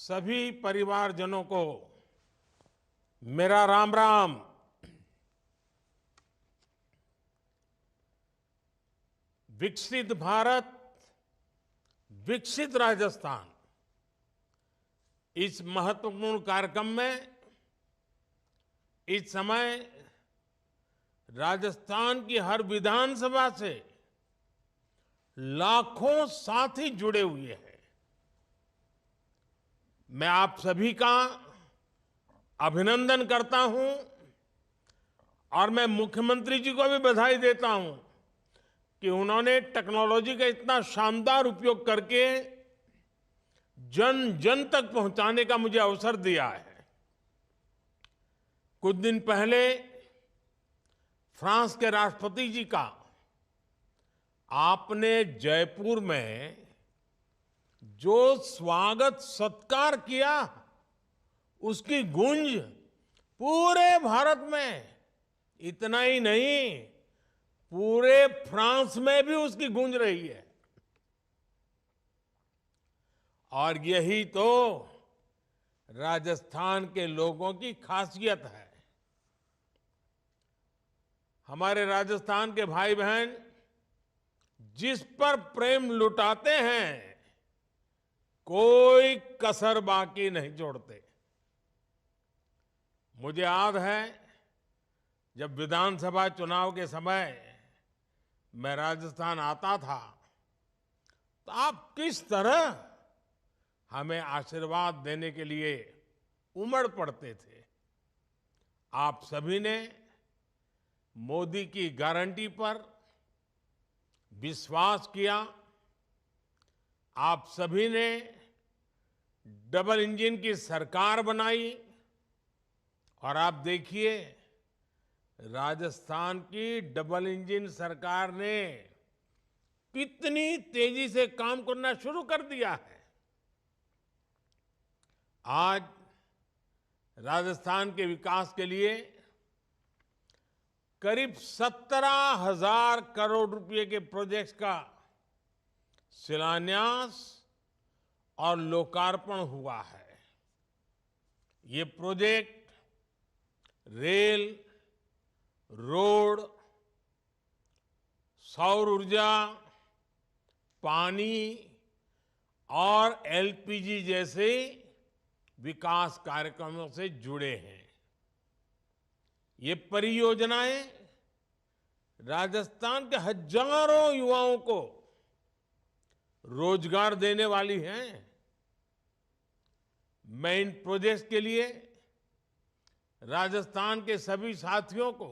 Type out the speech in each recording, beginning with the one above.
सभी परिवारजनों को मेरा राम राम। विकसित भारत, विकसित राजस्थान, इस महत्वपूर्ण कार्यक्रम में इस समय राजस्थान की हर विधानसभा से लाखों साथी जुड़े हुए हैं। मैं आप सभी का अभिनंदन करता हूं और मैं मुख्यमंत्री जी को भी बधाई देता हूं कि उन्होंने टेक्नोलॉजी का इतना शानदार उपयोग करके जन जन तक पहुंचाने का मुझे अवसर दिया है। कुछ दिन पहले फ्रांस के राष्ट्रपति जी का आपने जयपुर में जो स्वागत सत्कार किया, उसकी गूंज पूरे भारत में, इतना ही नहीं पूरे फ्रांस में भी उसकी गूंज रही है। और यही तो राजस्थान के लोगों की खासियत है। हमारे राजस्थान के भाई बहन जिस पर प्रेम लुटाते हैं, कोई कसर बाकी नहीं छोड़ते। मुझे याद है जब विधानसभा चुनाव के समय मैं राजस्थान आता था तो आप किस तरह हमें आशीर्वाद देने के लिए उमड़ पड़ते थे। आप सभी ने मोदी की गारंटी पर विश्वास किया। आप सभी ने डबल इंजन की सरकार बनाई और आप देखिए राजस्थान की डबल इंजन सरकार ने कितनी तेजी से काम करना शुरू कर दिया है। आज राजस्थान के विकास के लिए करीब 17,000 करोड़ रुपए के प्रोजेक्ट्स का शिलान्यास और लोकार्पण हुआ है। ये प्रोजेक्ट रेल, रोड, सौर ऊर्जा, पानी और एलपीजी जैसे विकास कार्यक्रमों से जुड़े हैं। ये परियोजनाएं राजस्थान के हजारों युवाओं को रोजगार देने वाली हैं। मैं इन प्रोजेक्ट्स के लिए राजस्थान के सभी साथियों को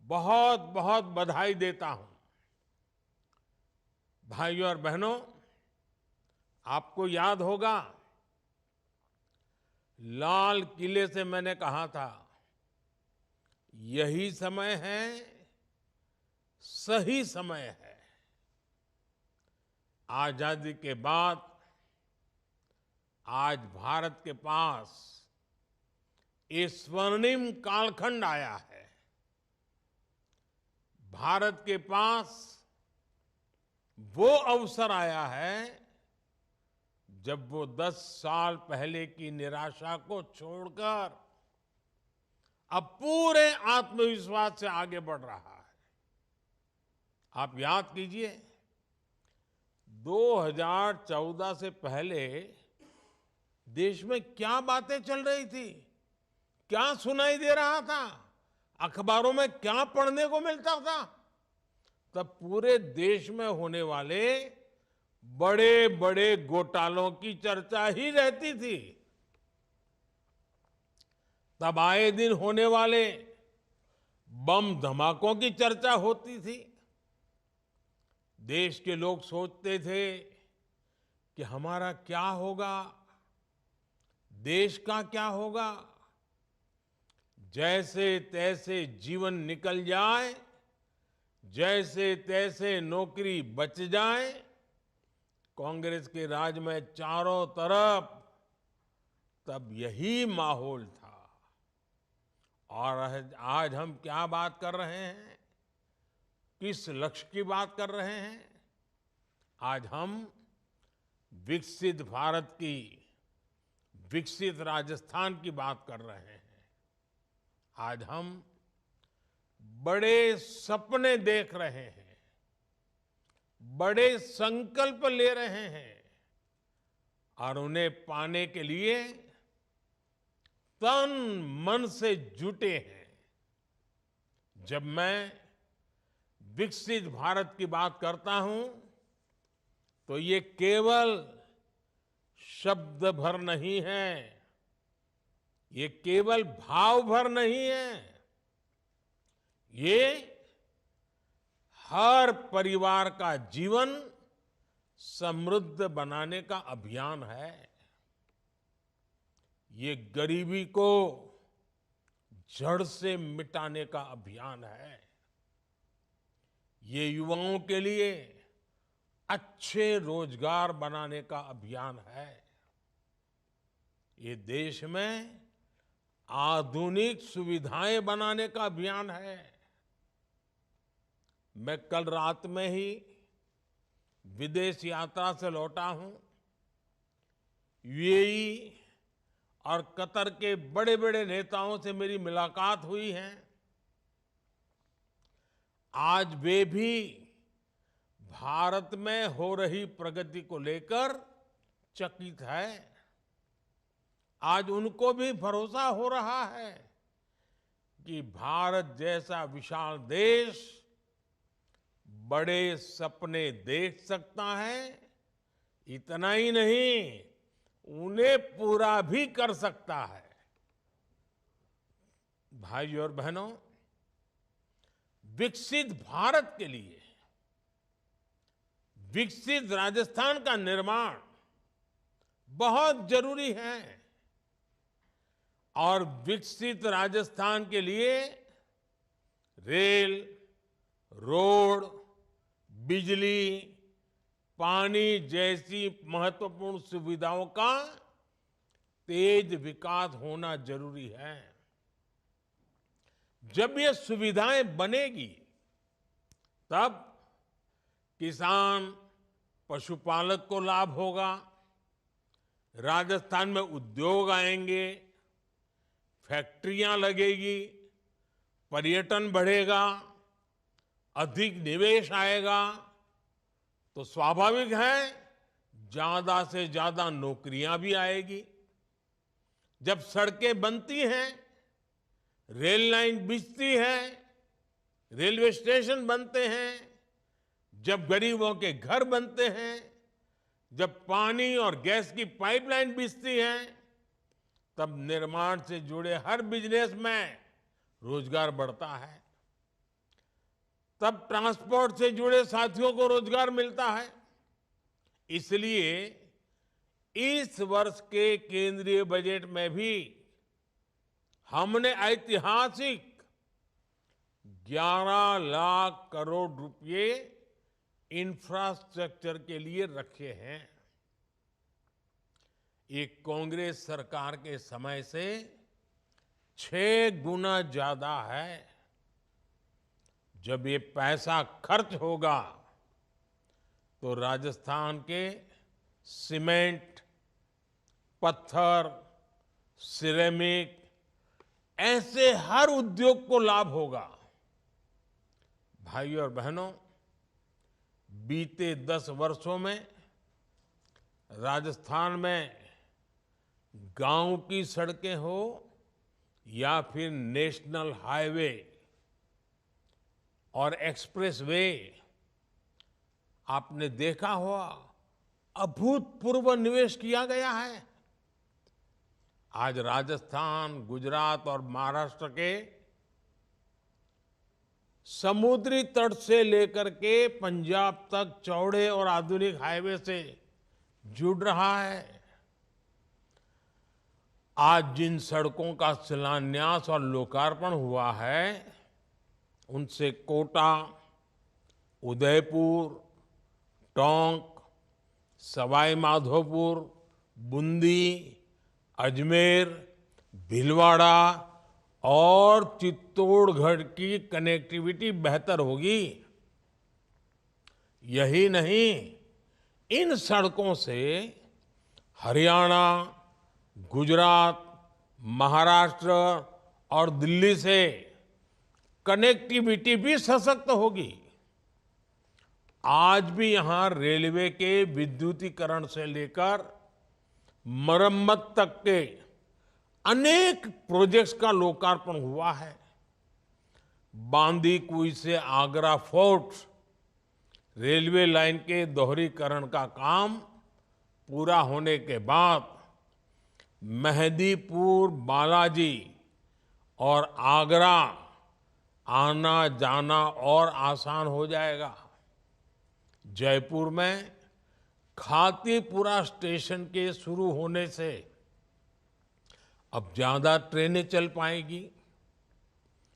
बहुत बहुत बधाई देता हूं। भाइयों और बहनों, आपको याद होगा लाल किले से मैंने कहा था, यही समय है, सही समय है। आजादी के बाद आज भारत के पास ये स्वर्णिम कालखंड आया है। भारत के पास वो अवसर आया है जब वो 10 साल पहले की निराशा को छोड़कर अब पूरे आत्मविश्वास से आगे बढ़ रहा है। आप याद कीजिए 2014 से पहले देश में क्या बातें चल रही थी, क्या सुनाई दे रहा था, अखबारों में क्या पढ़ने को मिलता था। तब पूरे देश में होने वाले बड़े बड़े घोटालों की चर्चा ही रहती थी। तब आए दिन होने वाले बम धमाकों की चर्चा होती थी। देश के लोग सोचते थे कि हमारा क्या होगा, देश का क्या होगा। जैसे तैसे जीवन निकल जाए, जैसे तैसे नौकरी बच जाए। कांग्रेस के राज में चारों तरफ तब यही माहौल था। और आज हम क्या बात कर रहे हैं, किस लक्ष्य की बात कर रहे हैं? आज हम विकसित भारत की विकसित राजस्थान की बात कर रहे हैं। आज हम बड़े सपने देख रहे हैं, बड़े संकल्प ले रहे हैं और उन्हें पाने के लिए तन मन से जुटे हैं। जब मैं विकसित भारत की बात करता हूं तो ये केवल शब्द भर नहीं है, ये केवल भाव भर नहीं है, ये हर परिवार का जीवन समृद्ध बनाने का अभियान है। ये गरीबी को जड़ से मिटाने का अभियान है। ये युवाओं के लिए अच्छे रोजगार बनाने का अभियान है। ये देश में आधुनिक सुविधाएं बनाने का अभियान है। मैं कल रात में ही विदेश यात्रा से लौटा हूं। यूएई और कतर के बड़े बड़े नेताओं से मेरी मुलाकात हुई है। आज वे भी भारत में हो रही प्रगति को लेकर चकित है। आज उनको भी भरोसा हो रहा है कि भारत जैसा विशाल देश बड़े सपने देख सकता है। इतना ही नहीं, उन्हें पूरा भी कर सकता है। भाइयों और बहनों, विकसित भारत के लिए विकसित राजस्थान का निर्माण बहुत जरूरी है और विकसित राजस्थान के लिए रेल, रोड, बिजली, पानी जैसी महत्वपूर्ण सुविधाओं का तेज विकास होना जरूरी है। जब ये सुविधाएं बनेगी तब किसान, पशुपालक को लाभ होगा, राजस्थान में उद्योग आएंगे, फैक्ट्रियां लगेगी, पर्यटन बढ़ेगा, अधिक निवेश आएगा तो स्वाभाविक है ज्यादा से ज्यादा नौकरियां भी आएगी। जब सड़कें बनती हैं, रेल लाइन बिछती है, रेलवे स्टेशन बनते हैं, जब गरीबों के घर बनते हैं, जब पानी और गैस की पाइपलाइन बिछती है, तब निर्माण से जुड़े हर बिजनेस में रोजगार बढ़ता है। तब ट्रांसपोर्ट से जुड़े साथियों को रोजगार मिलता है। इसलिए इस वर्ष के केंद्रीय बजट में भी हमने ऐतिहासिक 11 लाख करोड़ रुपए इंफ्रास्ट्रक्चर के लिए रखे हैं। ये कांग्रेस सरकार के समय से 6 गुना ज्यादा है। जब ये पैसा खर्च होगा तो राजस्थान के सीमेंट, पत्थर, सिरेमिक ऐसे हर उद्योग को लाभ होगा। भाइयों और बहनों, बीते 10 वर्षों में राजस्थान में गांव की सड़कें हो या फिर नेशनल हाईवे और एक्सप्रेसवे, आपने देखा होगा अभूतपूर्व निवेश किया गया है। आज राजस्थान, गुजरात और महाराष्ट्र के समुद्री तट से लेकर के पंजाब तक चौड़े और आधुनिक हाईवे से जुड़ रहा है। आज जिन सड़कों का शिलान्यास और लोकार्पण हुआ है, उनसे कोटा, उदयपुर, टोंक, सवाई माधोपुर, बूंदी, अजमेर, भीलवाड़ा और चित्तौड़गढ़ की कनेक्टिविटी बेहतर होगी। यही नहीं, इन सड़कों से हरियाणा, गुजरात, महाराष्ट्र और दिल्ली से कनेक्टिविटी भी सशक्त होगी। आज भी यहां रेलवे के विद्युतीकरण से लेकर मरम्मत तक के अनेक प्रोजेक्ट्स का लोकार्पण हुआ है। बांदीकुई से आगरा फोर्ट रेलवे लाइन के दोहरीकरण का काम पूरा होने के बाद मेहंदीपुर, बालाजी और आगरा आना जाना और आसान हो जाएगा। जयपुर में खातीपुरा स्टेशन के शुरू होने से अब ज्यादा ट्रेनें चल पाएंगी।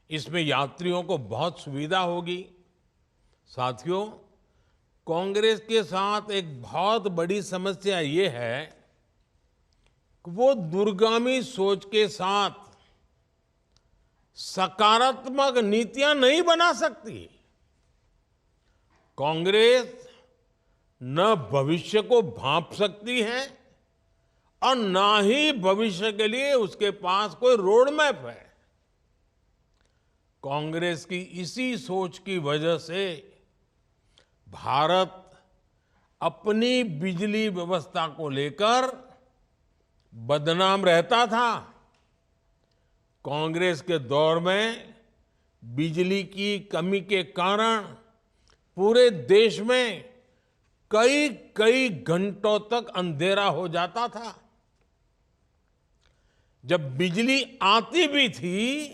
इसमें यात्रियों को बहुत सुविधा होगी। साथियों, कांग्रेस के साथ एक बहुत बड़ी समस्या ये है कि वो दूरगामी सोच के साथ सकारात्मक नीतियां नहीं बना सकती। कांग्रेस न भविष्य को भांप सकती है और ना ही भविष्य के लिए उसके पास कोई रोड मैप है। कांग्रेस की इसी सोच की वजह से भारत अपनी बिजली व्यवस्था को लेकर बदनाम रहता था। कांग्रेस के दौर में बिजली की कमी के कारण पूरे देश में कई कई घंटों तक अंधेरा हो जाता था। जब बिजली आती भी थी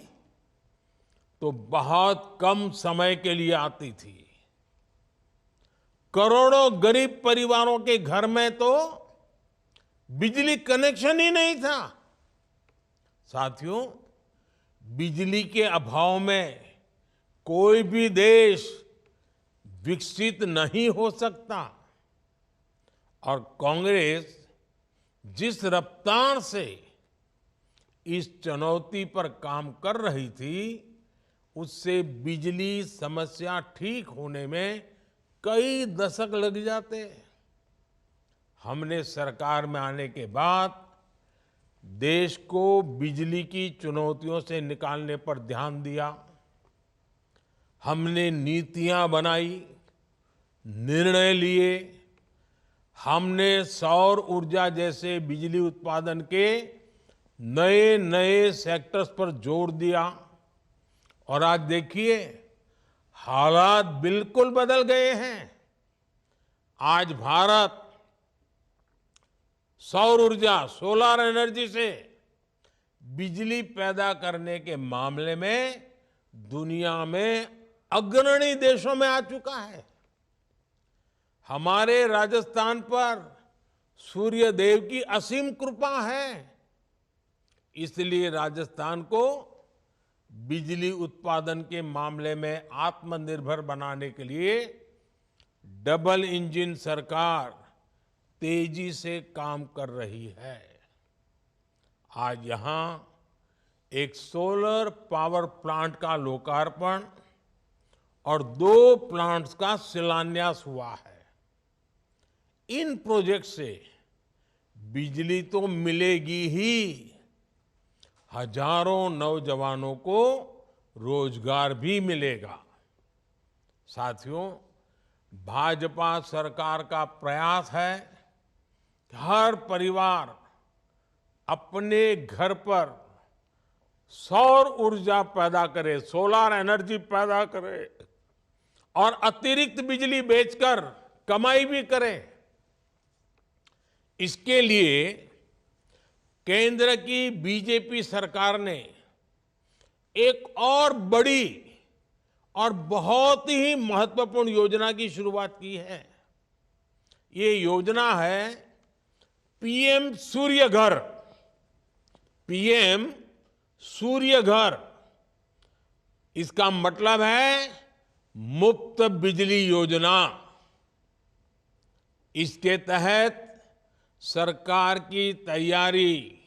तो बहुत कम समय के लिए आती थी। करोड़ों गरीब परिवारों के घर में तो बिजली कनेक्शन ही नहीं था। साथियों, बिजली के अभाव में कोई भी देश विकसित नहीं हो सकता। और कांग्रेस जिस रफ्तार से इस चुनौती पर काम कर रही थी, उससे बिजली समस्या ठीक होने में कई दशक लग जाते। हमने सरकार में आने के बाद देश को बिजली की चुनौतियों से निकालने पर ध्यान दिया। हमने नीतियां बनाई, निर्णय लिए। हमने सौर ऊर्जा जैसे बिजली उत्पादन के नए नए सेक्टर्स पर जोर दिया। और आज देखिए, हालात बिल्कुल बदल गए हैं। आज भारत सौर ऊर्जा, सोलर एनर्जी से बिजली पैदा करने के मामले में दुनिया में अग्रणी देशों में आ चुका है। हमारे राजस्थान पर सूर्य देव की असीम कृपा है। इसलिए राजस्थान को बिजली उत्पादन के मामले में आत्मनिर्भर बनाने के लिए डबल इंजन सरकार तेजी से काम कर रही है। आज यहां एक सोलर पावर प्लांट का लोकार्पण और 2 प्लांट्स का शिलान्यास हुआ है। इन प्रोजेक्ट से बिजली तो मिलेगी ही, हजारों नौजवानों को रोजगार भी मिलेगा। साथियों, भाजपा सरकार का प्रयास है कि हर परिवार अपने घर पर सौर ऊर्जा पैदा करे, सोलर एनर्जी पैदा करे और अतिरिक्त बिजली बेचकर कमाई भी करे। इसके लिए केंद्र की बीजेपी सरकार ने एक और बड़ी और बहुत ही महत्वपूर्ण योजना की शुरुआत की है। ये योजना है पीएम सूर्य घर। पीएम सूर्य घर, इसका मतलब है मुफ्त बिजली योजना। इसके तहत सरकार की तैयारी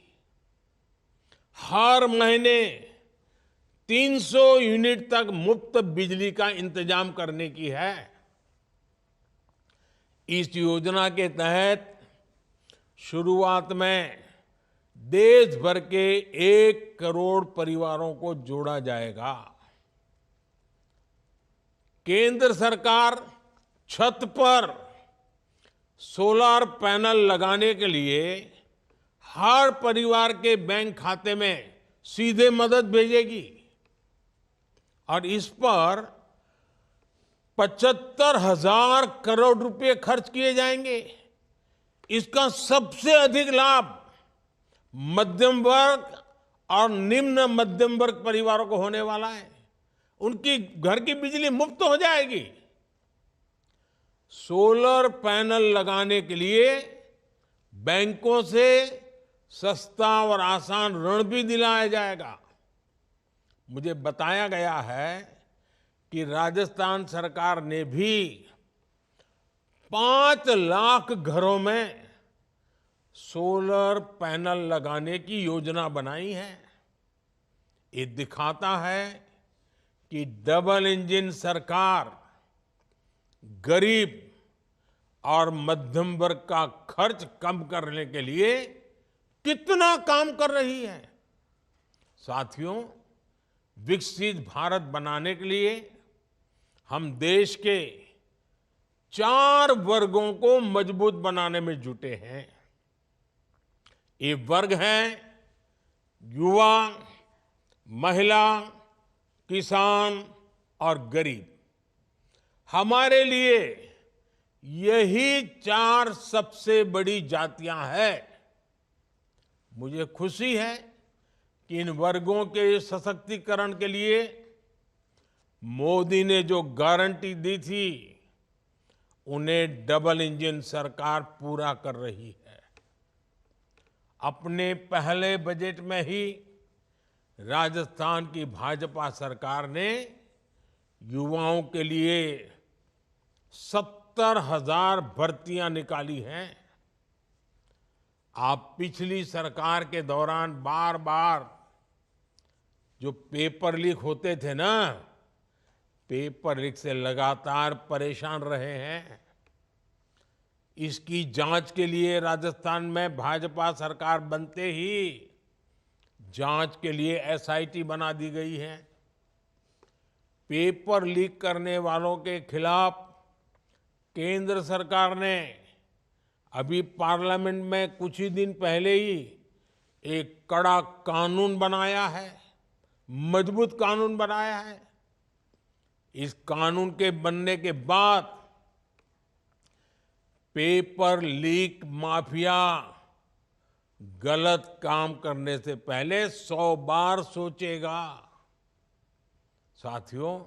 हर महीने 300 यूनिट तक मुफ्त बिजली का इंतजाम करने की है। इस योजना के तहत शुरुआत में देश भर के 1 करोड़ परिवारों को जोड़ा जाएगा। केंद्र सरकार छत पर सोलर पैनल लगाने के लिए हर परिवार के बैंक खाते में सीधे मदद भेजेगी और इस पर 75,000 करोड़ रुपए खर्च किए जाएंगे। इसका सबसे अधिक लाभ मध्यम वर्ग और निम्न मध्यम वर्ग परिवारों को होने वाला है। उनकी घर की बिजली मुफ्त हो जाएगी। सोलर पैनल लगाने के लिए बैंकों से सस्ता और आसान ऋण भी दिलाया जाएगा। मुझे बताया गया है कि राजस्थान सरकार ने भी 5 लाख घरों में सोलर पैनल लगाने की योजना बनाई है। ये दिखाता है कि डबल इंजन सरकार गरीब और मध्यम वर्ग का खर्च कम करने के लिए कितना काम कर रही है। साथियों, विकसित भारत बनाने के लिए हम देश के 4 वर्गों को मजबूत बनाने में जुटे हैं। ये वर्ग हैं युवा, महिला, किसान और गरीब। हमारे लिए यही 4 सबसे बड़ी जातियां हैं। मुझे खुशी है कि इन वर्गों के सशक्तिकरण के लिए मोदी ने जो गारंटी दी थी उन्हें डबल इंजन सरकार पूरा कर रही है। अपने पहले बजट में ही राजस्थान की भाजपा सरकार ने युवाओं के लिए 70,000 भर्तियां निकाली हैं। आप पिछली सरकार के दौरान बार बार जो पेपर लीक होते थे ना, पेपर लीक से लगातार परेशान रहे हैं। इसकी जांच के लिए राजस्थान में भाजपा सरकार बनते ही जांच के लिए एसआईटी बना दी गई है। पेपर लीक करने वालों के खिलाफ केंद्र सरकार ने अभी पार्लियामेंट में कुछ ही दिन पहले ही एक कड़ा कानून बनाया है, मजबूत कानून बनाया है। इस कानून के बनने के बाद पेपर लीक माफिया गलत काम करने से पहले 100 बार सोचेगा। साथियों,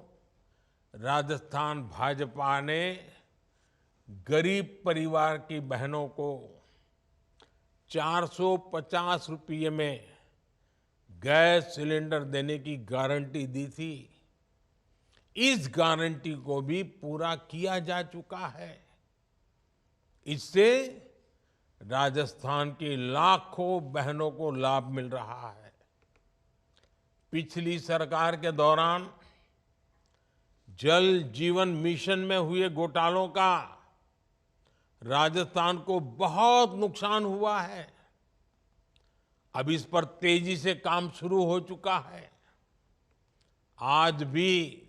राजस्थान भाजपा ने गरीब परिवार की बहनों को 450 रुपये में गैस सिलेंडर देने की गारंटी दी थी। इस गारंटी को भी पूरा किया जा चुका है। इससे राजस्थान की लाखों बहनों को लाभ मिल रहा है। पिछली सरकार के दौरान जल जीवन मिशन में हुए घोटालों का राजस्थान को बहुत नुकसान हुआ है। अब इस पर तेजी से काम शुरू हो चुका है। आज भी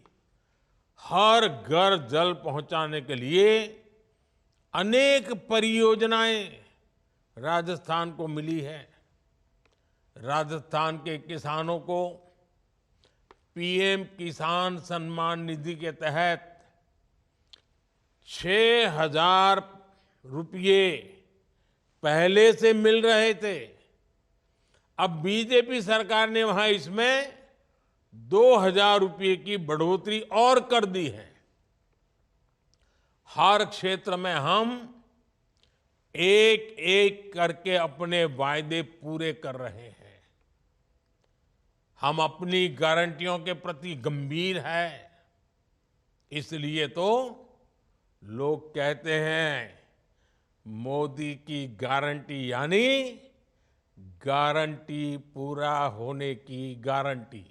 हर घर जल पहुंचाने के लिए अनेक परियोजनाएं राजस्थान को मिली है। राजस्थान के किसानों को पीएम किसान सम्मान निधि के तहत 6,000 रुपये पहले से मिल रहे थे। अब बीजेपी सरकार ने वहां इसमें 2,000 रुपये की बढ़ोतरी और कर दी है। हर क्षेत्र में हम एक एक करके अपने वायदे पूरे कर रहे हैं। हम अपनी गारंटियों के प्रति गंभीर हैं। इसलिए तो लोग कहते हैं मोदी की गारंटी यानी गारंटी पूरा होने की गारंटी।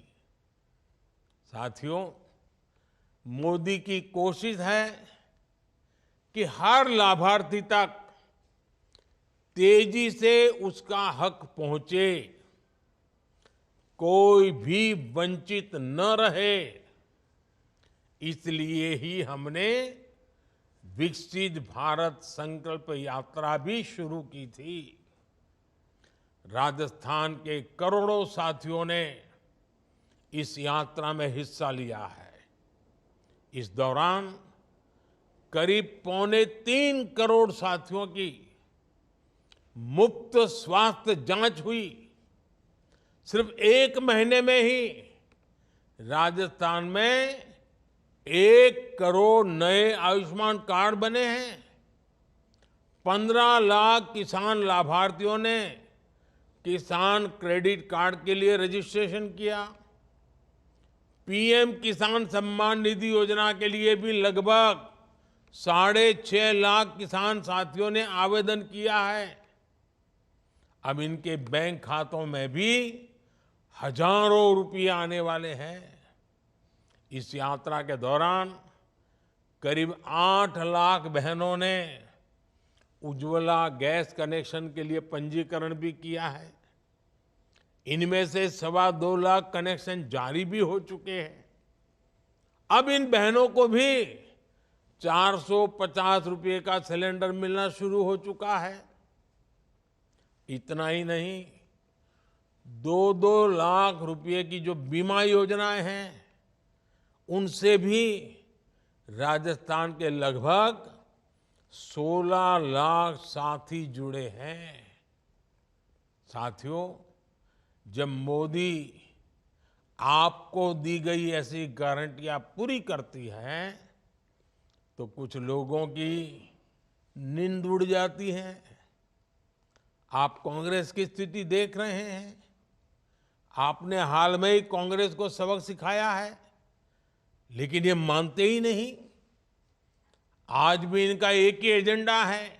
साथियों, मोदी की कोशिश है कि हर लाभार्थी तक तेजी से उसका हक पहुंचे, कोई भी वंचित न रहे, इसलिए ही हमने विकसित भारत संकल्प यात्रा भी शुरू की थी। राजस्थान के करोड़ों साथियों ने इस यात्रा में हिस्सा लिया है। इस दौरान करीब 2.25 करोड़ साथियों की मुफ्त स्वास्थ्य जांच हुई। सिर्फ 1 महीने में ही राजस्थान में 1 करोड़ नए आयुष्मान कार्ड बने हैं। 15 लाख किसान लाभार्थियों ने किसान क्रेडिट कार्ड के लिए रजिस्ट्रेशन किया। पीएम किसान सम्मान निधि योजना के लिए भी लगभग 6.5 लाख किसान साथियों ने आवेदन किया है। अब इनके बैंक खातों में भी हजारों रुपये आने वाले हैं। इस यात्रा के दौरान करीब 8 लाख बहनों ने उज्ज्वला गैस कनेक्शन के लिए पंजीकरण भी किया है। इनमें से 2.25 लाख कनेक्शन जारी भी हो चुके हैं। अब इन बहनों को भी 450 रुपये का सिलेंडर मिलना शुरू हो चुका है। इतना ही नहीं, 2-2 लाख रुपये की जो बीमा योजनाएं हैं, उनसे भी राजस्थान के लगभग 16 लाख साथी जुड़े हैं। साथियों, जब मोदी आपको दी गई ऐसी गारंटियां पूरी करती हैं, तो कुछ लोगों की नींद उड़ जाती है। आप कांग्रेस की स्थिति देख रहे हैं। आपने हाल में ही कांग्रेस को सबक सिखाया है, लेकिन ये मानते ही नहीं। आज भी इनका एक ही एजेंडा है,